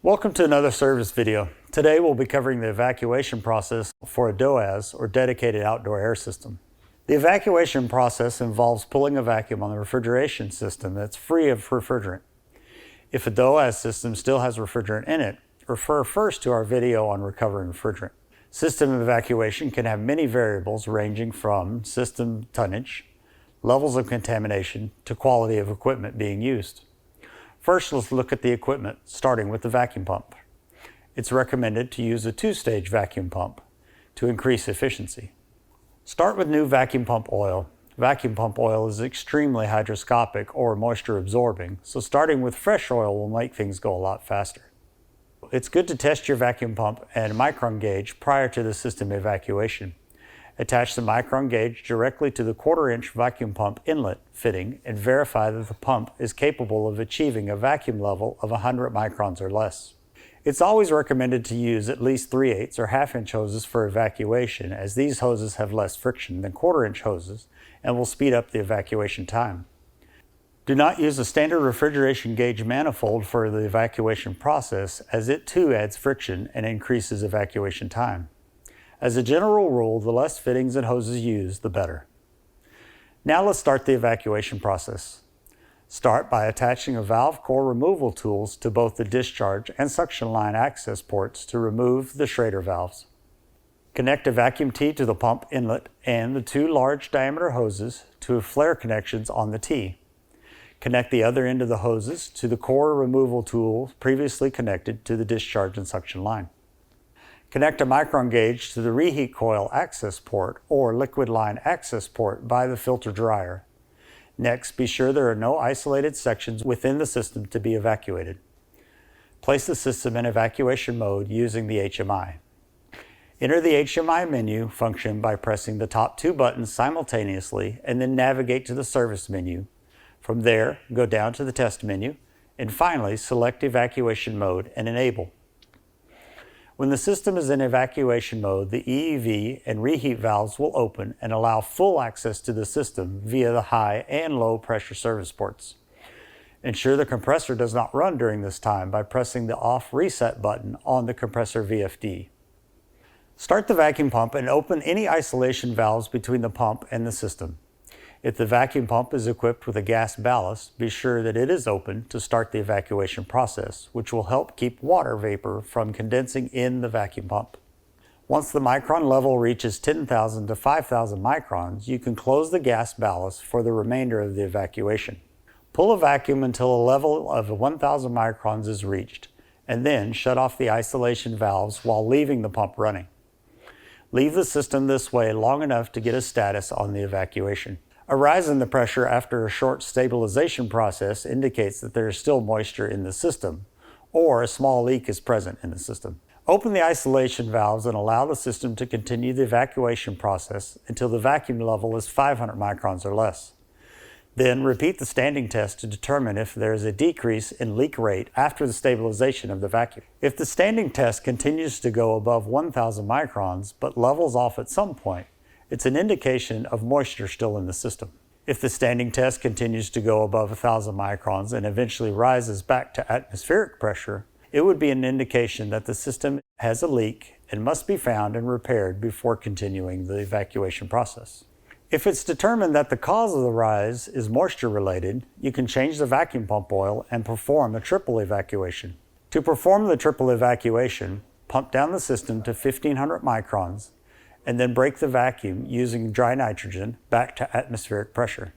Welcome to another service video. Today we'll be covering the evacuation process for a DOAS, or dedicated outdoor air system. The evacuation process involves pulling a vacuum on the refrigeration system that's free of refrigerant. If a DOAS system still has refrigerant in it, refer first to our video on recovering refrigerant. System evacuation can have many variables ranging from system tonnage, levels of contamination, to quality of equipment being used. First, let's look at the equipment, starting with the vacuum pump. It's recommended to use a two-stage vacuum pump to increase efficiency. Start with new vacuum pump oil. Vacuum pump oil is extremely hygroscopic or moisture absorbing, so starting with fresh oil will make things go a lot faster. It's good to test your vacuum pump and micron gauge prior to the system evacuation. Attach the micron gauge directly to the 1/4-inch vacuum pump inlet fitting and verify that the pump is capable of achieving a vacuum level of 100 microns or less. It's always recommended to use at least 3/8 or 1/2-inch hoses for evacuation, as these hoses have less friction than 1/4-inch hoses and will speed up the evacuation time. Do not use a standard refrigeration gauge manifold for the evacuation process, as it too adds friction and increases evacuation time. As a general rule, the less fittings and hoses used, the better. Now let's start the evacuation process. Start by attaching a valve core removal tools to both the discharge and suction line access ports to remove the Schrader valves. Connect a vacuum tee to the pump inlet and the two large diameter hoses to flare connections on the tee. Connect the other end of the hoses to the core removal tool previously connected to the discharge and suction line. Connect a micron gauge to the reheat coil access port or liquid line access port by the filter dryer. Next, be sure there are no isolated sections within the system to be evacuated. Place the system in evacuation mode using the HMI. Enter the HMI menu function by pressing the top two buttons simultaneously and then navigate to the service menu. From there, go down to the test menu and finally select evacuation mode and enable. When the system is in evacuation mode, the EEV and reheat valves will open and allow full access to the system via the high and low pressure service ports. Ensure the compressor does not run during this time by pressing the off reset button on the compressor VFD. Start the vacuum pump and open any isolation valves between the pump and the system. If the vacuum pump is equipped with a gas ballast, be sure that it is open to start the evacuation process, which will help keep water vapor from condensing in the vacuum pump. Once the micron level reaches 10,000 to 5,000 microns, you can close the gas ballast for the remainder of the evacuation. Pull a vacuum until a level of 1,000 microns is reached, and then shut off the isolation valves while leaving the pump running. Leave the system this way long enough to get a status on the evacuation. A rise in the pressure after a short stabilization process indicates that there is still moisture in the system, or a small leak is present in the system. Open the isolation valves and allow the system to continue the evacuation process until the vacuum level is 500 microns or less. Then repeat the standing test to determine if there is a decrease in leak rate after the stabilization of the vacuum. If the standing test continues to go above 1,000 microns but levels off at some point, it's an indication of moisture still in the system. If the standing test continues to go above 1,000 microns and eventually rises back to atmospheric pressure, it would be an indication that the system has a leak and must be found and repaired before continuing the evacuation process. If it's determined that the cause of the rise is moisture related, you can change the vacuum pump oil and perform a triple evacuation. To perform the triple evacuation, pump down the system to 1,500 microns and then break the vacuum using dry nitrogen back to atmospheric pressure.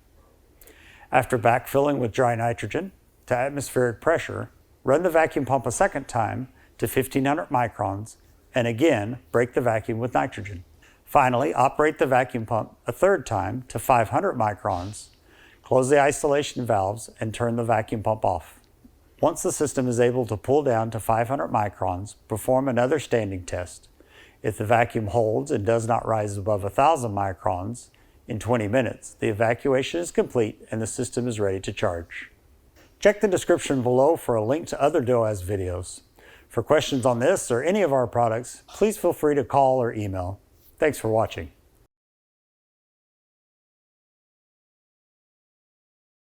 After backfilling with dry nitrogen to atmospheric pressure, run the vacuum pump a second time to 1,500 microns and again break the vacuum with nitrogen. Finally, operate the vacuum pump a third time to 500 microns, close the isolation valves and turn the vacuum pump off. Once the system is able to pull down to 500 microns, perform another standing test. If the vacuum holds and does not rise above 1,000 microns in 20 minutes, the evacuation is complete and the system is ready to charge. Check the description below for a link to other DOAS videos. For questions on this or any of our products, please feel free to call or email. Thanks for watching.